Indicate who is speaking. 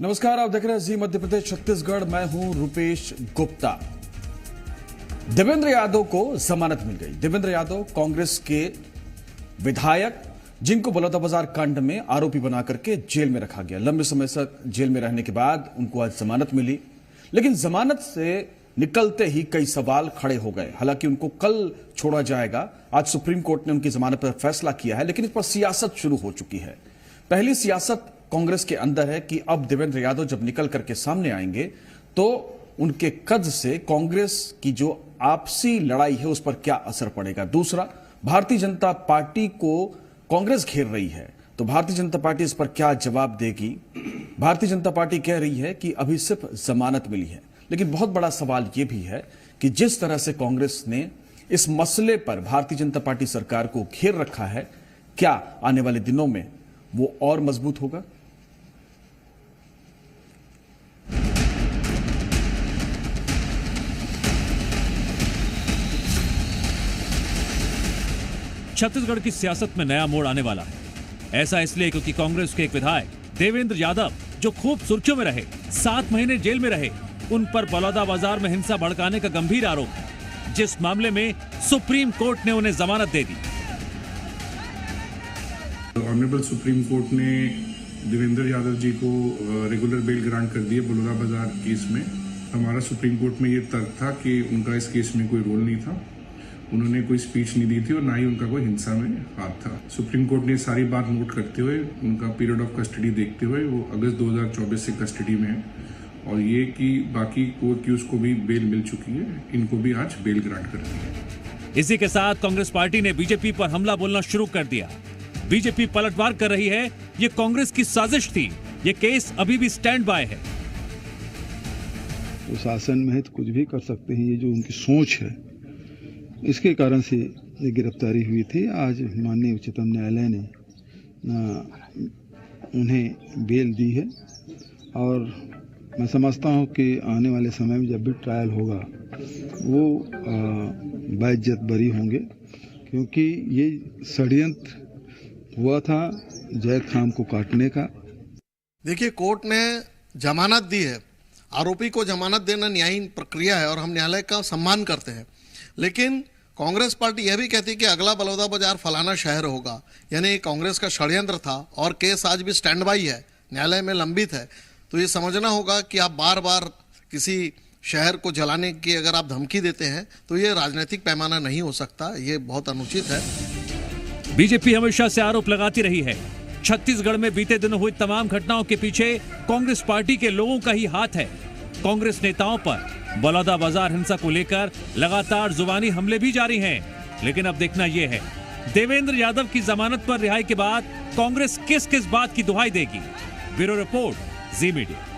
Speaker 1: नमस्कार, आप देख रहे हैं जी मध्य प्रदेश छत्तीसगढ़। मैं हूं रूपेश गुप्ता। देवेंद्र यादव को जमानत मिल गई। देवेंद्र यादव कांग्रेस के विधायक जिनको बलौदाबाजार कांड में आरोपी बनाकर के जेल में रखा गया। लंबे समय तक जेल में रहने के बाद उनको आज जमानत मिली, लेकिन जमानत से निकलते ही कई सवाल खड़े हो गए। हालांकि उनको कल छोड़ा जाएगा। आज सुप्रीम कोर्ट ने उनकी जमानत पर फैसला किया है, लेकिन इस पर सियासत शुरू हो चुकी है। पहली सियासत कांग्रेस के अंदर है कि अब देवेंद्र यादव जब निकल करके सामने आएंगे तो उनके कद से कांग्रेस की जो आपसी लड़ाई है उस पर क्या असर पड़ेगा। दूसरा, भारतीय जनता पार्टी को कांग्रेस घेर रही है, तो भारतीय जनता पार्टी इस पर क्या जवाब देगी। भारतीय जनता पार्टी कह रही है कि अभी सिर्फ जमानत मिली है, लेकिन बहुत बड़ा सवाल यह भी है कि जिस तरह से कांग्रेस ने इस मसले पर भारतीय जनता पार्टी सरकार को घेर रखा है, क्या आने वाले दिनों में वो और मजबूत होगा।
Speaker 2: छत्तीसगढ़ की सियासत में नया मोड़ आने वाला है। ऐसा इसलिए क्योंकि कांग्रेस के एक विधायक देवेंद्र यादव, जो खूब सुर्खियों में रहे, 7 महीने जेल में रहे, उन पर बलौदाबाजार में हिंसा भड़काने का गंभीर आरोप है, जिस मामले में सुप्रीम कोर्ट ने उन्हें जमानत दे दी।
Speaker 3: ऑनरेबल सुप्रीम कोर्ट ने देवेंद्र यादव जी को रेगुलर बेल ग्रांट कर दी है बलौदाबाजार केस में। हमारा सुप्रीम कोर्ट में ये तर्क था कि उनका इस केस में कोई रोल नहीं था, उन्होंने कोई स्पीच नहीं दी थी और ना ही उनका कोई हिंसा में हाथ था। सुप्रीम कोर्ट ने सारी बात नोट करते हुए उनका पीरियड ऑफ कस्टडी देखते हुए वो अगस्त 2024 से कस्टडी में है, और ये कि बाकी को एक्यूज को भी बेल मिल चुकी है, इनको भी आज बेल ग्रांट कर दी है।
Speaker 2: इसी के साथ कांग्रेस पार्टी ने बीजेपी पर हमला बोलना शुरू कर दिया। बीजेपी पलटवार कर रही है, ये कांग्रेस की साजिश थी, ये केस अभी भी स्टैंड बाय है।
Speaker 4: वो शासन में है तो कुछ भी कर सकते हैं, ये जो उनकी सोच है इसके कारण से ये गिरफ्तारी हुई थी। आज माननीय उच्चतम न्यायालय ने उन्हें बेल दी है, और मैं समझता हूँ कि आने वाले समय में जब भी ट्रायल होगा वो बाइज्जत बरी होंगे, क्योंकि ये षड्यंत्र हुआ था जैद खान को काटने का।
Speaker 5: देखिए, कोर्ट ने जमानत दी है। आरोपी को जमानत देना न्यायिक प्रक्रिया है और हम न्यायालय का सम्मान करते हैं, लेकिन कांग्रेस पार्टी यह भी कहती है कि अगला बलौदाबाजार फलाना शहर होगा, यानी कांग्रेस का षड्यंत्र था और केस आज भी स्टैंड बाई है, न्यायालय में लंबित है। तो ये समझना होगा कि आप बार बार किसी शहर को जलाने की अगर आप धमकी देते हैं तो ये राजनीतिक पैमाना नहीं हो सकता, ये बहुत अनुचित है।
Speaker 2: बीजेपी हमेशा से आरोप लगाती रही है, छत्तीसगढ़ में बीते दिनों हुई तमाम घटनाओं के पीछे कांग्रेस पार्टी के लोगों का ही हाथ है। कांग्रेस नेताओं पर बलौदाबाजार हिंसा को लेकर लगातार जुबानी हमले भी जारी हैं, लेकिन अब देखना यह है देवेंद्र यादव की जमानत पर रिहाई के बाद कांग्रेस किस किस बात की दुहाई देगी। ब्यूरो रिपोर्ट, जी मीडिया।